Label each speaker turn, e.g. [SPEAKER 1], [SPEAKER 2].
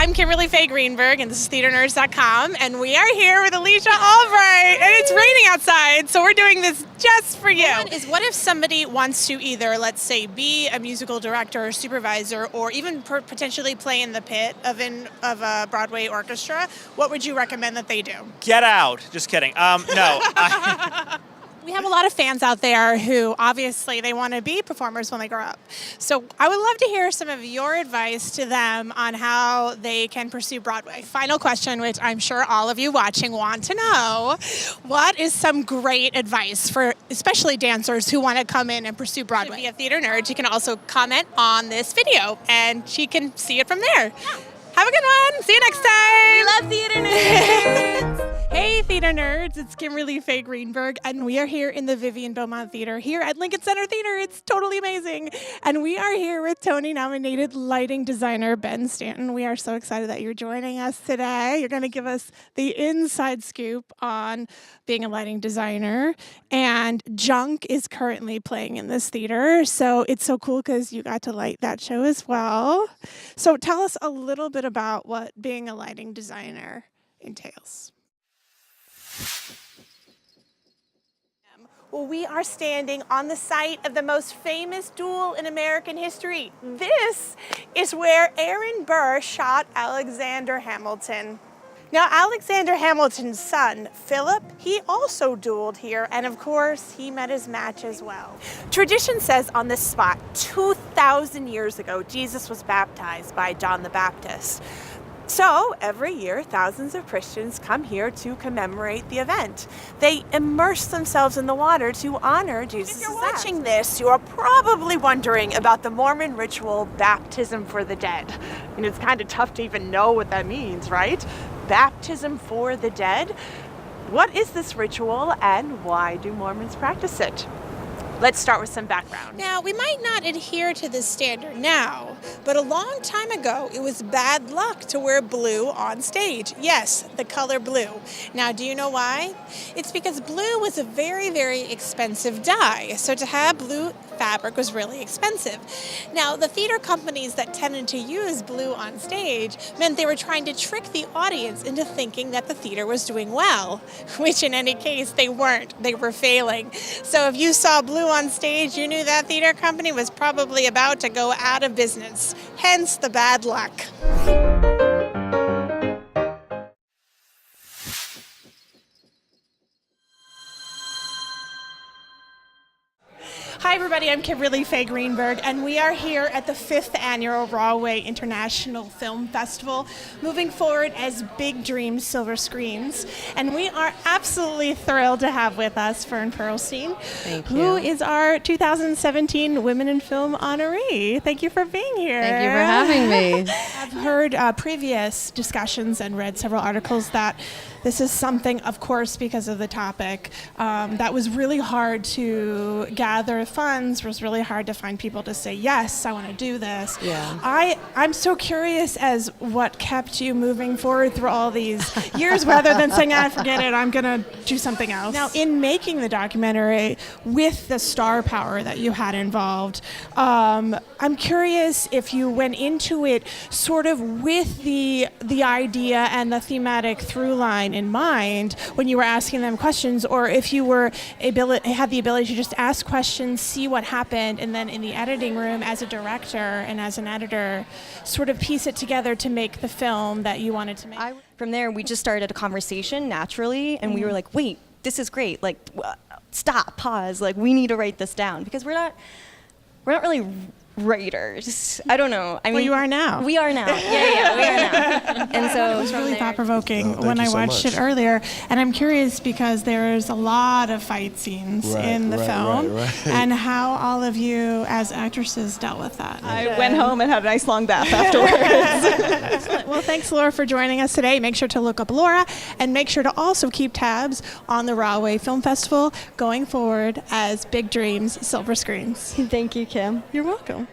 [SPEAKER 1] I'm Kimberly Faye Greenberg, and this is TheaterNerds.com, and we are here with Alicia Albright, and it's raining outside, so we're doing this just for you. What if somebody wants to either, let's say, be a musical director or supervisor, or even potentially play in the pit of a Broadway orchestra? What would you recommend that they do?
[SPEAKER 2] Get out. Just kidding. No.
[SPEAKER 1] We have a lot of fans out there who obviously they want to be performers when they grow up. So I would love to hear some of your advice to them on how they can pursue Broadway. Final question, which I'm sure all of you watching want to know. What is some great advice for especially dancers who want to come in and pursue Broadway? To be a theater nerd, you can also comment on this video and she can see it from there. Yeah. Have a good one. See you next time.
[SPEAKER 3] We love theater nerds.
[SPEAKER 1] Hey, theater nerds. It's Kimberly Faye Greenberg, and we are here in the Vivian Beaumont Theater here at Lincoln Center Theater. It's totally amazing. And we are here with Tony-nominated lighting designer Ben Stanton. We are so excited that you're joining us today. You're going to give us the inside scoop on being a lighting designer. And Junk is currently playing in this theater, so it's so cool because you got to light that show as well. So tell us a little bit about what being a lighting designer entails. Well, we are standing on the site of the most famous duel in American history. This is where Aaron Burr shot Alexander Hamilton. Now, Alexander Hamilton's son, Philip, he also dueled here, and of course, he met his match as well. Tradition says on this spot, 2,000 years ago, Jesus was baptized by John the Baptist. So every year, thousands of Christians come here to commemorate the event. They immerse themselves in the water to honor Jesus' death. If you're watching this, you are probably wondering about the Mormon ritual baptism for the dead. And it's kind of tough to even know what that means, right? Baptism for the dead? What is this ritual and why do Mormons practice it? Let's start with some background. Now, we might not adhere to this standard now, but a long time ago, it was bad luck to wear blue on stage. Yes, the color blue. Now, do you know why? It's because blue was a very, very expensive dye. So to have blue fabric was really expensive. Now, the theater companies that tended to use blue on stage meant they were trying to trick the audience into thinking that the theater was doing well, which in any case, they weren't. They were failing. So if you saw blue on stage, you knew that theater company was probably about to go out of business. Hence the bad luck. Hi everybody, I'm Kimberly Faye Greenberg, and we are here at the 5th Annual Broadway International Film Festival, moving forward as Big Dreams Silver Screens. And we are absolutely thrilled to have with us Fern Perlstein, who is our 2017 Women in Film honoree. Thank you for being here.
[SPEAKER 3] Thank you for having me.
[SPEAKER 1] I've heard previous discussions and read several articles that this is something, of course, because of the topic, that was really hard to gather funds, was really hard to find people to say, yes, I want to do this.
[SPEAKER 3] Yeah.
[SPEAKER 1] I'm so curious as what kept you moving forward through all these years rather than saying, forget it, I'm going to do something else. Now, in making the documentary with the star power that you had involved, I'm curious if you went into it sort of with the idea and the thematic through line in mind when you were asking them questions, or if you had the ability to just ask questions, see what happened, and then in the editing room as a director and as an editor, sort of piece it together to make the film that you wanted to make.
[SPEAKER 3] From there, we just started a conversation naturally, and we were like, wait, this is great. Like, stop, pause. Like, we need to write this down because we're not really writers. I don't know. I mean,
[SPEAKER 1] well, you are now.
[SPEAKER 3] We are now. Yeah, we are now. And so
[SPEAKER 1] it was really thought-provoking when I watched it earlier. And I'm curious because there's a lot of fight scenes in the film, and how all of you as actresses dealt with that.
[SPEAKER 4] I went home and had a nice long bath afterwards.
[SPEAKER 1] Well, thanks, Laura, for joining us today. Make sure to look up Laura, and make sure to also keep tabs on the Broadway Film Festival going forward as Big Dreams Silver Screens.
[SPEAKER 4] Thank you, Kim.
[SPEAKER 1] You're welcome.